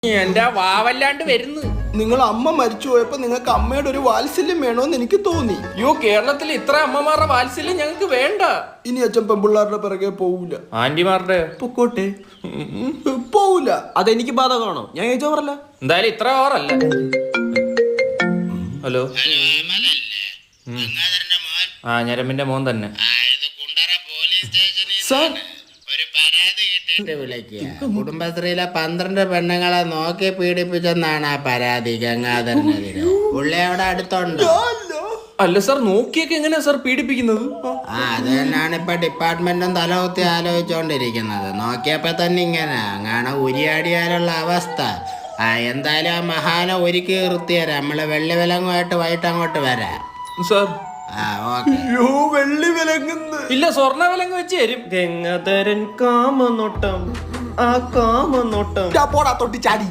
എന്റെ വാവല്ലാണ്ട് വരുന്നു. നിങ്ങൾ അമ്മ മരിച്ചു പോയപ്പോ നിങ്ങൾക്ക് അമ്മയുടെ ഒരു വാത്സല്യം വേണോന്ന് എനിക്ക് തോന്നി. യോ, കേരളത്തിൽ ഇത്ര അമ്മമാരുടെ വാത്സല്യം ഞങ്ങൾക്ക് വേണ്ട. ഇനി അച്ഛൻ പെമ്പിള്ളാരുടെ പിറകെ പോവൂല. ആന്റിമാരുടെ പൊക്കോട്ടെ, പോവൂല. അതെനിക്ക് ബാധകമാണോ? ഞാൻ ചോദിച്ചോറല്ല. എന്തായാലും ഇത്ര ഓറല്ല. ഹലോ, ആ ഞരമ്പിന്റെ മോൻ തന്നെ. സാർ, കുടുംബശ്രീയിലെ 12 പെണ്ണുങ്ങളെ നോക്കി പീഡിപ്പിച്ചെന്നാണ് ആ പരാതി ഗംഗാധരനെതിരെ. പുള്ളി അവിടെ അടുത്തുണ്ട്. അല്ല സാർ, നോക്കിയൊക്കെ എങ്ങനെയാ സാർ പീഡിപ്പിക്കുന്നത്? അത് തന്നെയാണ് ഇപ്പൊ ഡിപ്പാർട്ട്മെന്റും തലകുത്തി ആലോചിച്ചോണ്ടിരിക്കുന്നത്. നോക്കിയപ്പോ തന്നെ ഇങ്ങനെ അങ്ങനെ ഉരിയാടിയാലുള്ള അവസ്ഥ. എന്തായാലും ആ മഹാനെ ഒരുക്കി നിർത്തിയരാം. നമ്മള് വെള്ളി വിലങ്ങുമായിട്ട് വൈകിട്ട് അങ്ങോട്ട് വരാം സാർ. ഓക്കെ. വെള്ളി വിലങ്ങുന്നു. ഇല്ല, സ്വർണ്ണ വിലങ്ങ് വെച്ച് തരും. ഗംഗാധരൻ കാമനോട്ടം, ആ കാമനോട്ടം. പോടാ തൊട്ടി ചാടി.